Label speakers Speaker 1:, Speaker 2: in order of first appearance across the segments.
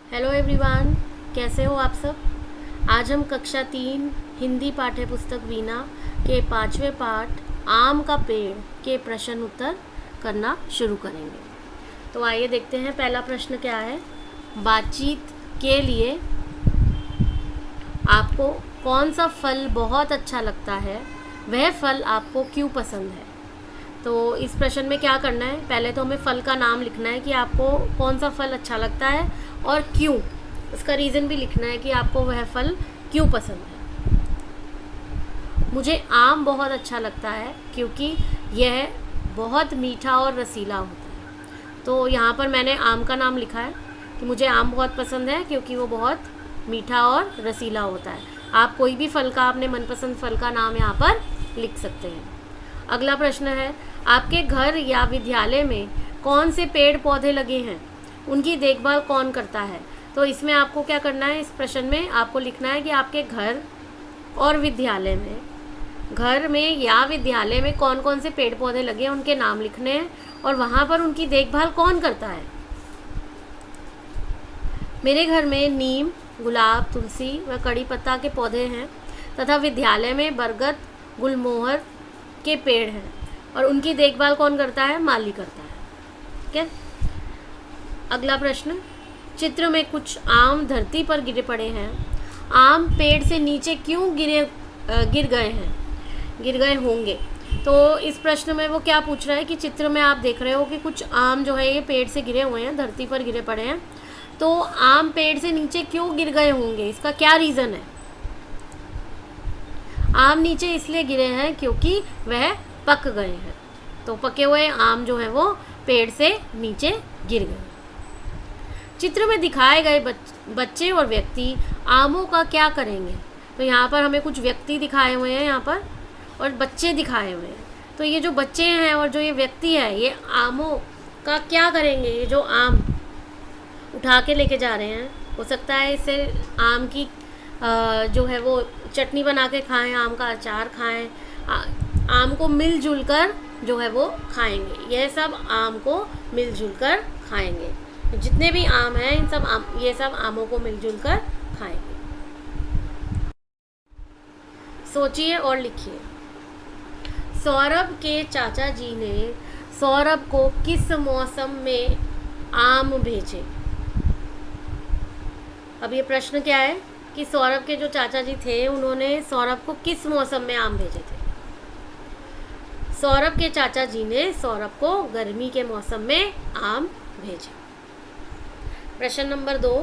Speaker 1: Hello everyone, कैसे हो आप सब। आज हम कक्षा 3 हिंदी पाठ्य पुस्तक वीणा के 5वें पाठ आम का पेड़ के प्रश्न उत्तर करना शुरू करेंगे। तो आइए देखते हैं पहला प्रश्न क्या है। बातचीत के लिए आपको कौन सा फल बहुत अच्छा लगता है, वह फल आपको क्यों पसंद है। तो इस प्रश्न में क्या करना है, पहले तो हमें फल का नाम लिखना है कि आपको कौन सा फल अच्छा लगता है और क्यों। उसका रीज़न भी लिखना है कि आपको वह फल क्यों पसंद है। मुझे आम बहुत अच्छा लगता है क्योंकि यह बहुत मीठा और रसीला होता है। तो यहाँ पर मैंने आम का नाम लिखा है कि मुझे आम बहुत पसंद है क्योंकि वो बहुत मीठा और रसीला होता है। आप कोई भी फल का, अपने मनपसंद फल का नाम यहाँ पर लिख सकते हैं। अगला प्रश्न है, आपके घर या विद्यालय में कौन से पेड़ पौधे लगे हैं, उनकी देखभाल कौन करता है। तो इसमें आपको क्या करना है, इस प्रश्न में आपको लिखना है कि आपके घर और विद्यालय में, घर में या विद्यालय में कौन कौन से पेड़ पौधे लगे हैं उनके नाम लिखने हैं और वहाँ पर उनकी देखभाल कौन करता है। मेरे घर में नीम, गुलाब, तुलसी व कड़ी पत्ता के पौधे हैं तथा विद्यालय में बरगद, गुलमोहर के पेड़ हैं और उनकी देखभाल कौन करता है, माली करता है। ठीक है। अगला प्रश्न, चित्र में कुछ आम धरती पर गिरे पड़े हैं। आम पेड़ से नीचे क्यों गिर गए होंगे। तो इस प्रश्न में वो क्या पूछ रहा है कि चित्र में आप देख रहे हो कि कुछ आम जो है ये पेड़ से गिरे हुए हैं, धरती पर गिरे पड़े हैं। तो आम पेड़ से नीचे क्यों गिर गए होंगे, इसका क्या रीज़न है। आम नीचे इसलिए गिरे हैं क्योंकि वह पक गए हैं। तो पके हुए आम जो है वो पेड़ से नीचे गिर गए। चित्र में दिखाए गए बच्चे और व्यक्ति आमों का क्या करेंगे। तो यहाँ पर हमें कुछ व्यक्ति दिखाए हुए हैं यहाँ पर और बच्चे दिखाए हुए हैं। तो ये जो बच्चे हैं और जो ये व्यक्ति है, ये आमों का क्या करेंगे। ये जो आम उठा के लेके जा रहे हैं, हो सकता है इससे आम की जो है वो चटनी बना के खाएं, आम का अचार खाएं, आम को मिलजुल कर जो है वो खाएंगे। यह सब आम को मिलजुल कर खाएंगे। जितने भी आम हैं इन सब ये सब आमों को मिलजुल कर खाएंगे। सोचिए और लिखिए। सौरभ के चाचा जी ने सौरभ को किस मौसम में आम भेजे। अब ये प्रश्न क्या है कि सौरभ के जो चाचा जी थे उन्होंने सौरभ को किस मौसम में आम भेजे थे। सौरभ के चाचा जी ने सौरभ को गर्मी के मौसम में आम भेजे। प्रश्न नंबर 2,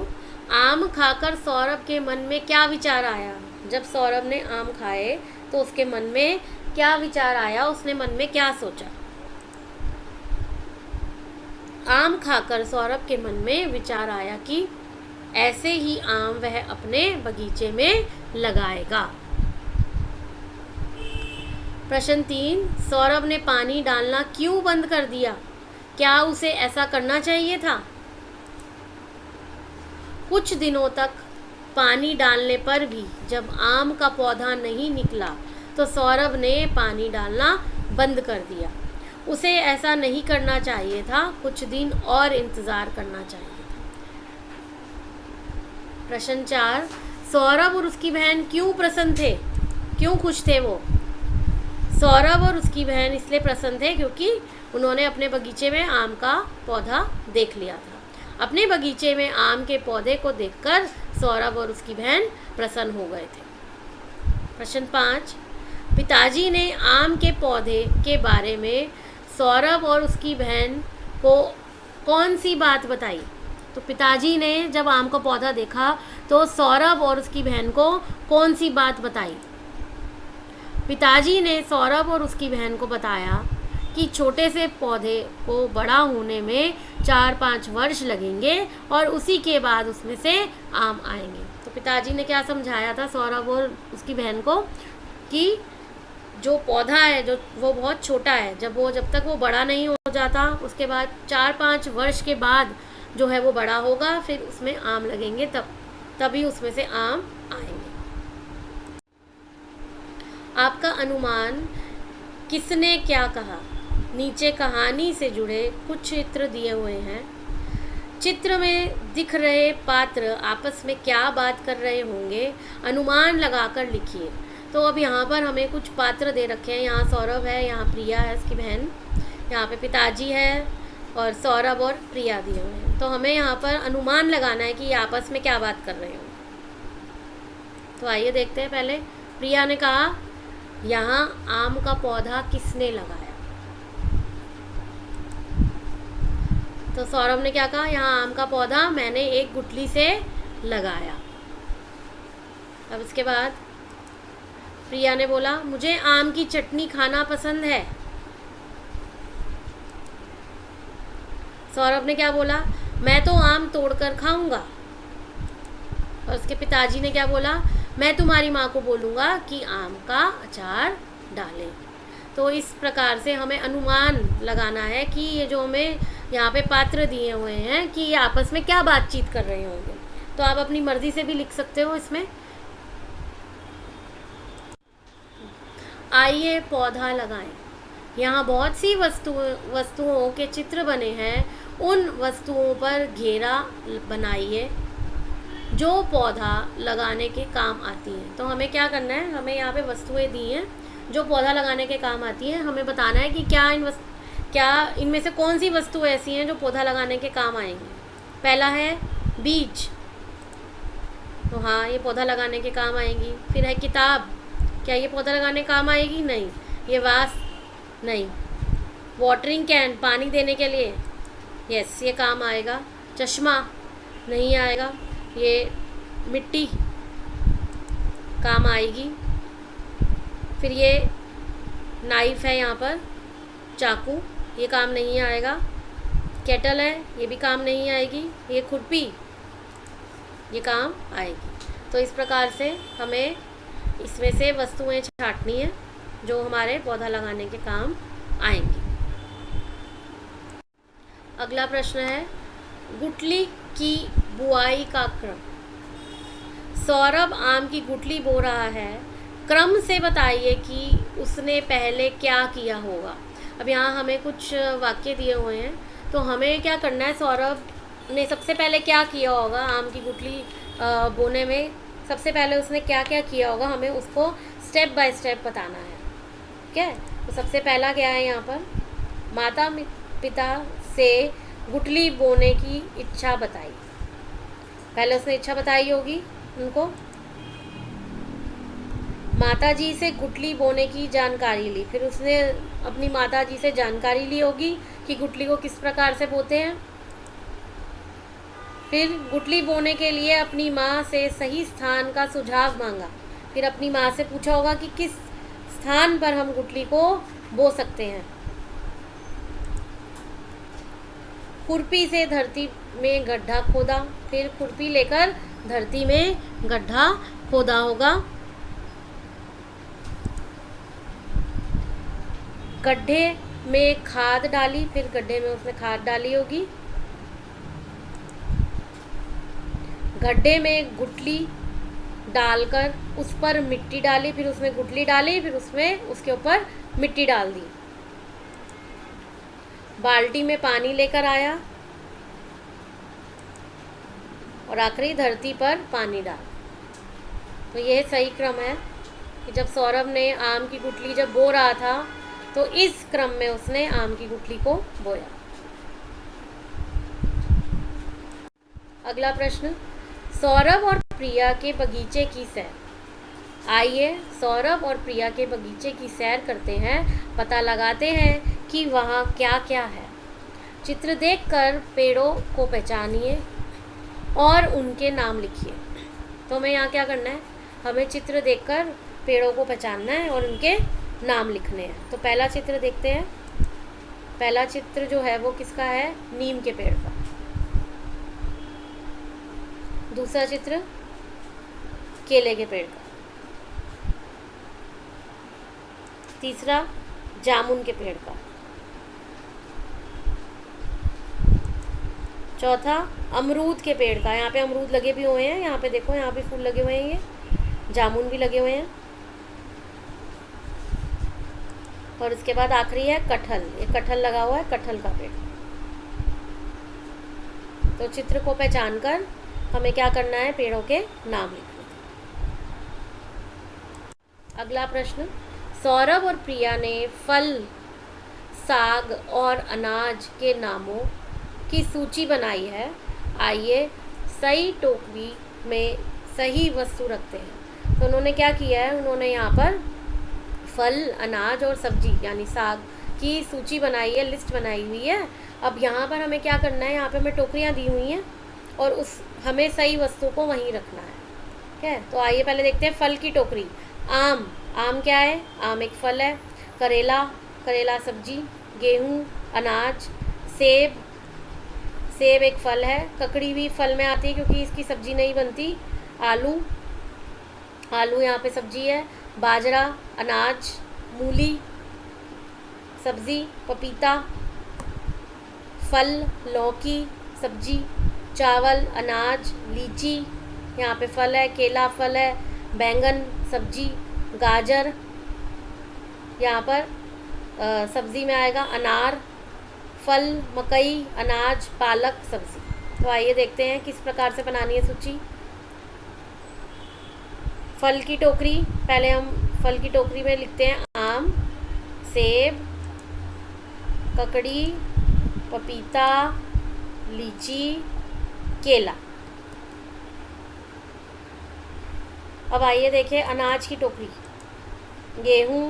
Speaker 1: आम खाकर सौरभ के मन में क्या विचार आया। जब सौरभ ने आम खाए तो उसके मन में क्या विचार आया, उसने मन में क्या सोचा। आम खाकर सौरभ के मन में विचार आया कि ऐसे ही आम वह अपने बगीचे में लगाएगा। प्रश्न 3, सौरभ ने पानी डालना क्यों बंद कर दिया, क्या उसे ऐसा करना चाहिए था। कुछ दिनों तक पानी डालने पर भी जब आम का पौधा नहीं निकला तो सौरभ ने पानी डालना बंद कर दिया। उसे ऐसा नहीं करना चाहिए था, कुछ दिन और इंतज़ार करना चाहिए था। प्रश्न 4, सौरभ और उसकी बहन क्यों प्रसन्न थे, क्यों खुश थे वो। सौरभ और उसकी बहन इसलिए प्रसन्न थे क्योंकि उन्होंने अपने बगीचे में आम का पौधा देख लिया था। अपने बगीचे में आम के पौधे को देखकर सौरभ और उसकी बहन प्रसन्न हो गए थे। प्रश्न 5, पिताजी ने आम के पौधे के बारे में सौरभ और उसकी बहन को कौन सी बात बताई। तो पिताजी ने जब आम का पौधा देखा तो सौरभ और उसकी बहन को कौन सी बात बताई। पिताजी ने सौरभ और उसकी बहन को बताया कि छोटे से पौधे को बड़ा होने में 4-5 वर्ष लगेंगे और उसी के बाद उसमें से आम आएंगे। तो पिताजी ने क्या समझाया था सौरभ और उसकी बहन को कि जो पौधा है जो वो बहुत छोटा है, जब तक वो बड़ा नहीं हो जाता उसके बाद 4-5 वर्ष के बाद जो है वो बड़ा होगा, फिर उसमें आम लगेंगे, तभी उसमें से आम आएंगे। आपका अनुमान किसने क्या कहा। नीचे कहानी से जुड़े कुछ चित्र दिए हुए हैं। चित्र में दिख रहे पात्र आपस में क्या बात कर रहे होंगे, अनुमान लगाकर लिखिए। तो अब यहाँ पर हमें कुछ पात्र दे रखे हैं। यहाँ सौरभ है, यहाँ प्रिया है उसकी बहन, यहाँ पे पिताजी है और सौरभ और प्रिया दिए हुए हैं। तो हमें यहाँ पर अनुमान लगाना है कि ये आपस में क्या बात कर रहे होंगे। तो आइए देखते हैं। पहले प्रिया ने कहा, यहाँ आम का पौधा किसने लगाया? तो सौरभ ने क्या कहा, यहाँ आम का पौधा मैंने एक गुठली से लगाया। अब इसके बाद प्रिया ने बोला, मुझे आम की चटनी खाना पसंद है। सौरभ ने क्या बोला, मैं तो आम तोड़कर खाऊंगा। और उसके पिताजी ने क्या बोला, मैं तुम्हारी माँ को बोलूँगा कि आम का अचार डालें। तो इस प्रकार से हमें अनुमान लगाना है कि ये जो हमें यहाँ पे पात्र दिए हुए हैं कि ये आपस में क्या बातचीत कर रहे होंगे। तो आप अपनी मर्ज़ी से भी लिख सकते हो इसमें। आइए पौधा लगाएं। यहाँ बहुत सी वस्तुओं के चित्र बने हैं। उन वस्तुओं पर घेरा बनाइए जो पौधा लगाने के काम आती हैं। तो हमें क्या करना है, हमें यहाँ पे वस्तुएं दी हैं जो पौधा लगाने के काम आती हैं। हमें बताना है कि क्या इनमें से कौन सी वस्तु ऐसी हैं जो पौधा लगाने के काम आएंगी। पहला है बीज, तो हाँ ये पौधा लगाने के काम आएगी। फिर है किताब, क्या ये पौधा लगाने काम आएगी? नहीं। ये वास, नहीं। वाटरिंग कैन, पानी देने के लिए, यस ये काम आएगा। चश्मा, नहीं आएगा। ये मिट्टी काम आएगी। फिर ये नाइफ़ है, यहाँ पर चाकू, ये काम नहीं आएगा। केटल है, ये भी काम नहीं आएगी। ये खुरपी, ये काम आएगी। तो इस प्रकार से हमें इसमें से वस्तुएं छांटनी है जो हमारे पौधा लगाने के काम आएंगी। अगला प्रश्न है, गुठली की बुआई का क्रम। सौरभ आम की गुठली बो रहा है, क्रम से बताइए कि उसने पहले क्या किया होगा। अब यहाँ हमें कुछ वाक्य दिए हुए हैं, तो हमें क्या करना है, सौरभ ने सबसे पहले क्या किया होगा आम की गुठली बोने में। सबसे पहले उसने क्या क्या किया होगा, हमें उसको स्टेप बाय स्टेप बताना है। ठीक है, तो सबसे पहला क्या है, यहाँ पर माता पिता से गुठली बोने की इच्छा बताई। पहले उसने इच्छा बताई होगी उनको। माताजी से गुठली बोने की जानकारी ली, फिर उसने अपनी माताजी से जानकारी ली होगी कि गुठली को किस प्रकार से बोते हैं। फिर गुठली बोने के लिए अपनी माँ से सही स्थान का सुझाव मांगा। फिर अपनी माँ से पूछा होगा कि किस स्थान पर हम गुठली को बो सकते हैं। खुरपी से धरती में गड्ढा खोदा, फिर खुरपी लेकर धरती में गड्ढा खोदा होगा। गड्ढे में खाद डाली, फिर गड्ढे में उसने खाद डाली होगी। गड्ढे में गुठली डालकर उस पर मिट्टी डाली, फिर उसमें गुठली डाली, फिर उसमें उसके ऊपर मिट्टी डाल दी। बाल्टी में पानी लेकर आया और आखिरी धरती पर पानी डाल। तो यह सही क्रम है कि जब सौरभ ने आम की गुठली जब बो रहा था तो इस क्रम में उसने आम की गुठली को बोया। अगला प्रश्न, सौरभ और प्रिया के बगीचे की सैर। आइए सौरभ और प्रिया के बगीचे की सैर करते हैं, पता लगाते हैं कि वहाँ क्या क्या है। चित्र देखकर पेड़ों को पहचानिए और उनके नाम लिखिए। तो हमें यहाँ क्या करना है, हमें चित्र देखकर पेड़ों को पहचानना है और उनके नाम लिखने हैं। तो पहला चित्र देखते हैं। पहला चित्र जो है वो किसका है, नीम के पेड़ का। दूसरा चित्र केले के पेड़ का। तीसरा जामुन के पेड़ का। चौथा अमरूद के पेड़ का। यहाँ पे अमरूद लगे भी हुए हैं, यहाँ पे देखो यहाँ पे फूल लगे हुए हैं, ये जामुन भी लगे हुए हैं। और इसके बाद आखिरी है कटहल, ये कटहल लगा हुआ है, कटहल का पेड़। तो चित्र को पहचान कर हमें क्या करना है, पेड़ों के नाम लिखने। अगला प्रश्न, सौरभ और प्रिया ने फल, साग और अनाज के नामों की सूची बनाई है। आइए सही टोकरी में सही वस्तु रखते हैं। तो उन्होंने क्या किया है, उन्होंने यहाँ पर फल, अनाज और सब्जी यानी साग की सूची बनाई है, लिस्ट बनाई हुई है। अब यहाँ पर हमें क्या करना है, यहाँ पे हमें टोकरियाँ दी हुई हैं और उस हमें सही वस्तु को वहीं रखना है। ठीक है, तो आइए पहले देखते हैं फल की टोकरी। आम, आम क्या है, आम एक फल है। करेला, करेला सब्जी। गेहूँ, अनाज। सेब, सेब एक फल है। ककड़ी भी फल में आती है क्योंकि इसकी सब्जी नहीं बनती। आलू, आलू यहाँ पे सब्जी है। बाजरा, अनाज। मूली सब्जी। पपीता फल, लौकी सब्जी। चावल, अनाज। लीची यहाँ पे फल है। केला फल है। बैंगन सब्जी। गाजर यहाँ पर सब्जी में आएगा। अनार फल। मकई अनाज। पालक सब्जी। तो आइए देखते हैं किस प्रकार से बनानी है सूची। फल की टोकरी, पहले हम फल की टोकरी में लिखते हैं आम, सेब, ककड़ी, पपीता, लीची, केला। अब आइए देखें अनाज की टोकरी। गेहूँ,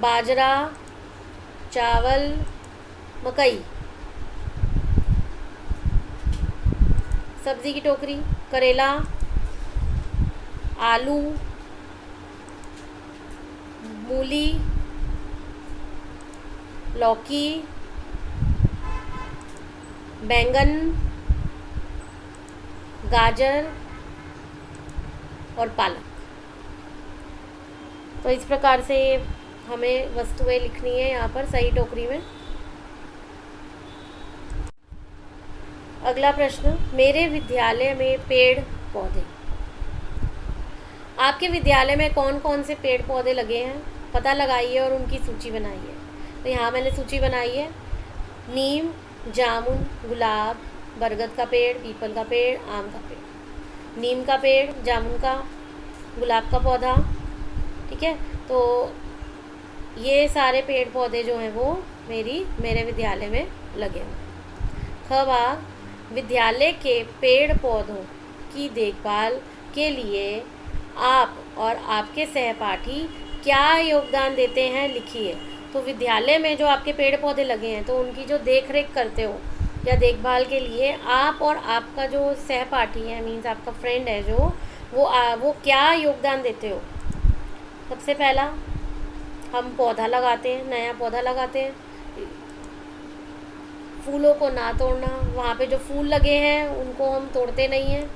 Speaker 1: बाजरा, चावल, मकई। सब्जी की टोकरी, करेला, आलू, मूली, लौकी, बैंगन, गाजर और पालक। तो इस प्रकार से हमें वस्तुएं लिखनी है यहाँ पर सही टोकरी में। अगला प्रश्न, मेरे विद्यालय में पेड़ पौधे। आपके विद्यालय में कौन कौन से पेड़ पौधे लगे हैं पता लगाइए और उनकी सूची बनाइए। तो यहाँ मैंने सूची बनाई है। नीम, जामुन, गुलाब, बरगद का पेड़, पीपल का पेड़, आम का पेड़। नीम का पेड़, जामुन का, गुलाब का पौधा। ठीक है, तो ये सारे पेड़ पौधे जो हैं वो मेरे विद्यालय में लगे हुए हैं। ख भाग, विद्यालय के पेड़ पौधों की देखभाल के लिए आप और आपके सहपाठी क्या योगदान देते हैं लिखिए। तो विद्यालय में जो आपके पेड़ पौधे लगे हैं तो उनकी जो देख रेख करते हो या देखभाल के लिए आप और आपका जो सहपाठी है, मीन्स आपका फ्रेंड है जो, वो क्या योगदान देते हो। सबसे पहला हम पौधा लगाते हैं, नया पौधा लगाते हैं। फूलों को ना तोड़ना, वहाँ पे जो फूल लगे हैं उनको हम तोड़ते नहीं हैं।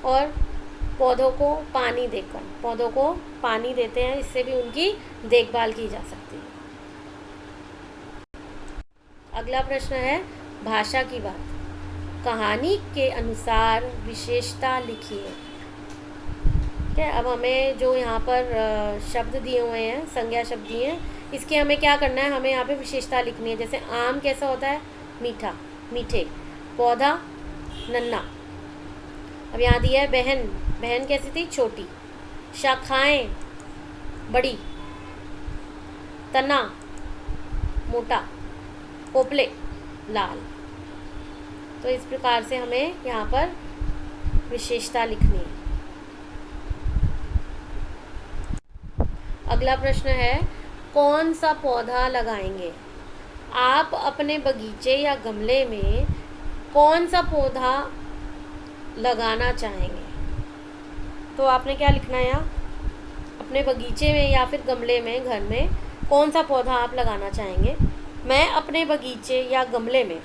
Speaker 1: और पौधों को पानी देकर पौधों को पानी देते हैं, इससे भी उनकी देखभाल की जा सकती है। अगला प्रश्न है भाषा की बात। कहानी के अनुसार विशेषता लिखिए। ठीक है, अब हमें जो यहाँ पर शब्द दिए हुए हैं, संज्ञा शब्द दिए हैं, इसके हमें क्या करना है, हमें यहाँ पे विशेषता लिखनी है। जैसे आम कैसा होता है, मीठा, मीठे। पौधा नन्ना। अब यहाँ दिया है बहन, बहन कैसी थी, छोटी। शाखाएं बड़ी। तना मोटा। पोपले लाल। तो इस प्रकार से हमें यहाँ पर विशेषता लिखनी है। अगला प्रश्न है कौन सा पौधा लगाएंगे। आप अपने बगीचे या गमले में कौन सा पौधा लगाना चाहेंगे। तो आपने क्या लिखना है यहाँ, अपने बगीचे में या फिर गमले में, घर में कौन सा पौधा आप लगाना चाहेंगे। मैं अपने बगीचे या गमले में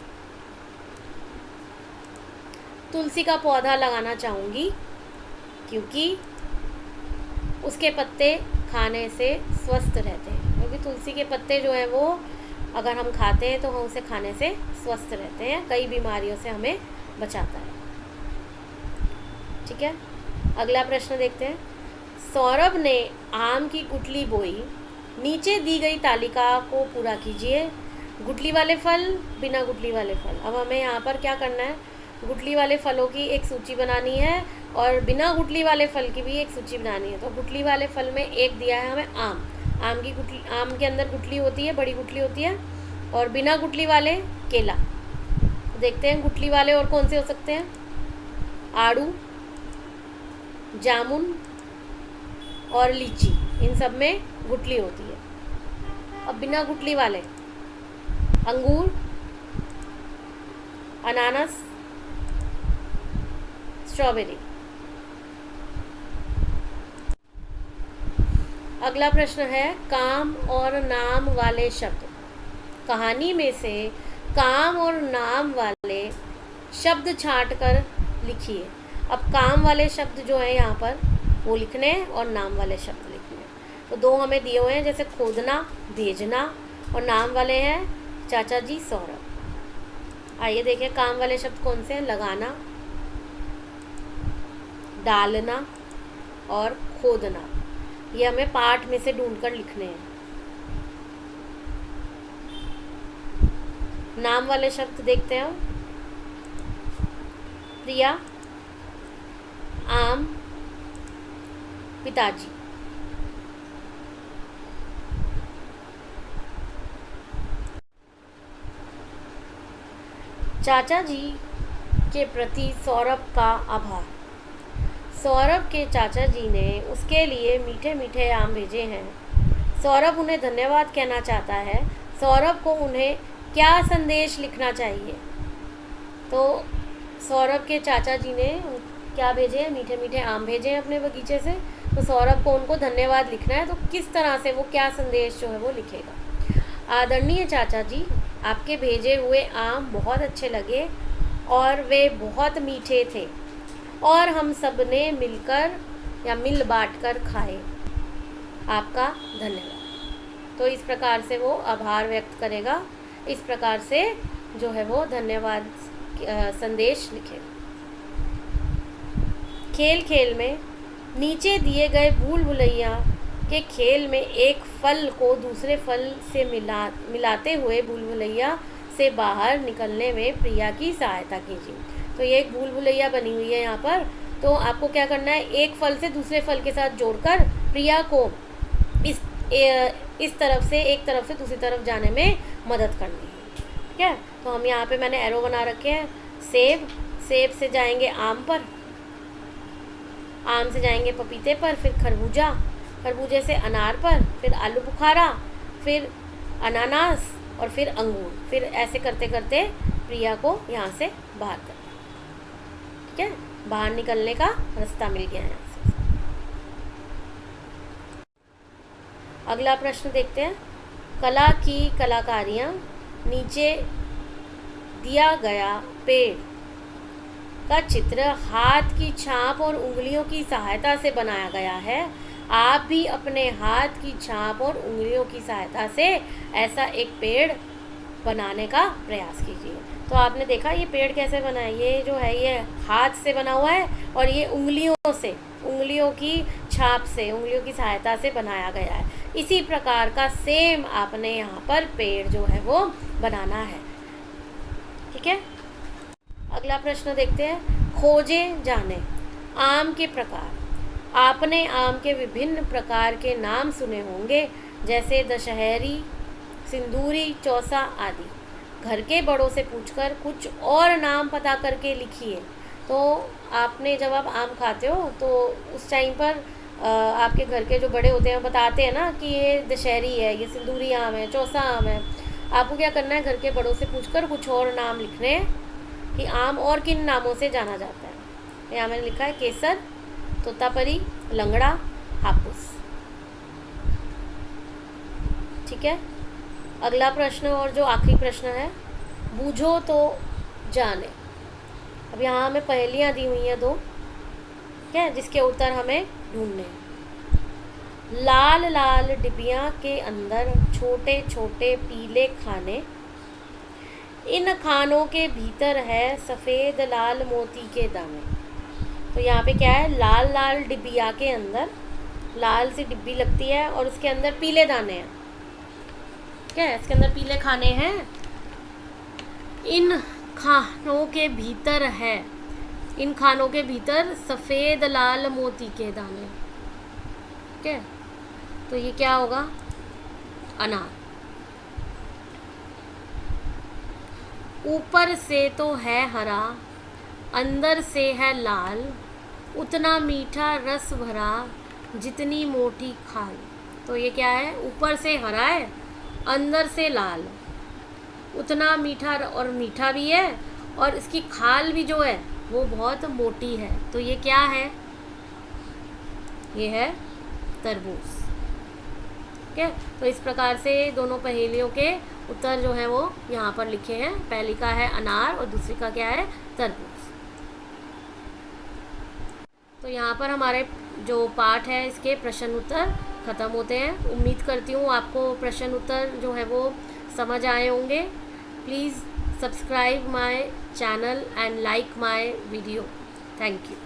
Speaker 1: तुलसी का पौधा लगाना चाहूँगी क्योंकि उसके पत्ते खाने से स्वस्थ रहते हैं। क्योंकि तुलसी के पत्ते जो है वो अगर हम खाते हैं तो हम उसे खाने से स्वस्थ रहते हैं, कई बीमारियों से हमें बचाता है। ठीक है, अगला प्रश्न देखते हैं। सौरभ ने आम की गुठली बोई, नीचे दी गई तालिका को पूरा कीजिए। गुठली वाले फल, बिना गुठली वाले फल। अब हमें यहाँ पर क्या करना है, गुठली वाले फलों की एक सूची बनानी है और बिना गुठली वाले फल की भी एक सूची बनानी है। तो गुठली वाले फल में एक दिया है हमें आम। आम की गुठली, आम के अंदर गुठली होती है, बड़ी गुठली होती है। और बिना गुठली वाले केला। देखते हैं गुठली वाले और कौन से हो सकते हैं। आड़ू, जामुन और लीची, इन सब में गुठली होती है। अब बिना गुठली वाले अंगूर, अनानास, स्ट्रॉबेरी। अगला प्रश्न है काम और नाम वाले शब्द। कहानी में से काम और नाम वाले शब्द छांट कर लिखिए। अब काम वाले शब्द जो है यहाँ पर वो लिखने हैं और नाम वाले शब्द लिखने हैं। तो दो हमें दिए हुए हैं, जैसे खोदना, भेजना, और नाम वाले हैं चाचा जी, सौरभ। आइए देखें काम वाले शब्द कौन से हैं। लगाना, डालना और खोदना। ये हमें पाठ में से ढूंढकर लिखने हैं। नाम वाले शब्द देखते हैं। प्रिया, आम, पिताजी। चाचा जी के प्रति सौरभ का आभार। सौरभ के चाचा जी ने उसके लिए मीठे मीठे आम भेजे हैं। सौरभ उन्हें धन्यवाद कहना चाहता है। सौरभ को उन्हें क्या संदेश लिखना चाहिए। तो सौरभ के चाचा जी ने क्या भेजे हैं, मीठे मीठे आम भेजे हैं अपने बगीचे से। तो सौरभ को उनको धन्यवाद लिखना है। तो किस तरह से वो क्या संदेश जो है वो लिखेगा। आदरणीय चाचा जी, आपके भेजे हुए आम बहुत अच्छे लगे और वे बहुत मीठे थे और हम सब ने मिलकर या मिल बांट कर खाए। आपका धन्यवाद। तो इस प्रकार से वो आभार व्यक्त करेगा। इस प्रकार से जो है वो धन्यवाद संदेश लिखेगा। खेल खेल में नीचे दिए गए भूल भुलैया के खेल में एक फल को दूसरे फल से मिलाते हुए भूल भुलैया से बाहर निकलने में प्रिया की सहायता कीजिए। तो ये एक भूल भुलैया बनी हुई है यहाँ पर। तो आपको क्या करना है, एक फल से दूसरे फल के साथ जोड़कर प्रिया को इस तरफ से एक तरफ से दूसरी तरफ जाने में मदद करनी है। ठीक है, तो हम यहाँ पे मैंने एरो बना रखे हैं। सेब, सेब से जाएंगे आम पर, आम से जाएंगे पपीते पर, फिर खरबूजा, खरबूजे से अनार पर, फिर आलू बुखारा, फिर अनानास और फिर अंगूर। फिर ऐसे करते करते प्रिया को यहाँ से बाहर कर। ठीक है, बाहर निकलने का रास्ता मिल गया यहाँ से। अगला प्रश्न देखते हैं। कला की कलाकारियाँ। नीचे दिया गया पेड़ का चित्र हाथ की छाप और उंगलियों की सहायता से बनाया गया है। आप भी अपने हाथ की छाप और उंगलियों की सहायता से ऐसा एक पेड़ बनाने का प्रयास कीजिए। तो आपने देखा ये पेड़ कैसे बना है। ये जो है ये हाथ से बना हुआ है और ये उंगलियों से, उंगलियों की छाप से, उंगलियों की सहायता से बनाया गया है। इसी प्रकार का सेम आपने यहाँ पर पेड़ जो है वो बनाना है। ठीक है, अगला प्रश्न देखते हैं। खोजे जाने आम के प्रकार। आपने आम के विभिन्न प्रकार के नाम सुने होंगे, जैसे दशहरी, सिंदूरी, चौसा आदि। घर के बड़ों से पूछकर कुछ और नाम पता करके लिखिए। तो आपने जब आप आम खाते हो तो उस टाइम पर आपके घर के जो बड़े होते हैं बताते हैं ना कि ये दशहरी है, ये सिंदूरी आम है, चौसा आम है। आपको क्या करना है, घर के बड़ों से पूछकर कुछ और नाम लिखने हैं कि आम और किन नामों से जाना जाता है। यहाँ मैंने लिखा है केसर, तोतापरी, लंगड़ा, हापुस। ठीक है, अगला प्रश्न और जो आखिरी प्रश्न है, बूझो तो जाने। अब यहाँ हमें पहेलियाँ दी हुई हैं दो, ठीक है, जिसके उत्तर हमें ढूंढने हैं। लाल लाल डिबिया के अंदर छोटे छोटे पीले खाने, इन खानों के भीतर है सफ़ेद लाल मोती के दाने। तो यहाँ पे क्या है, लाल लाल डिबिया के अंदर, लाल सी डिब्बी लगती है और उसके अंदर पीले दाने हैं। क्या है, इसके अंदर पीले खाने हैं। इन खानों के भीतर है, इन खानों के भीतर सफ़ेद लाल मोती के दाने। ठीक है, तो ये क्या होगा? अनार। ऊपर से तो है हरा, अंदर से है लाल, उतना मीठा रस भरा, जितनी मोटी खाल। तो ये क्या है? ऊपर से हरा है, अंदर से लाल, उतना मीठा और मीठा भी है, और इसकी खाल भी जो है वो बहुत मोटी है। तो ये क्या है? ये है तरबूज। ठीक है, तो इस प्रकार से दोनों पहेलियों के उत्तर जो है वो यहाँ पर लिखे हैं। पहली का है अनार और दूसरी का क्या है? तरबूज। तो यहाँ पर हमारे जो पाठ है इसके प्रश्न उत्तर ख़त्म होते हैं। उम्मीद करती हूँ आपको प्रश्न उत्तर जो है वो समझ आए होंगे। Please subscribe my channel and like my video. Thank you.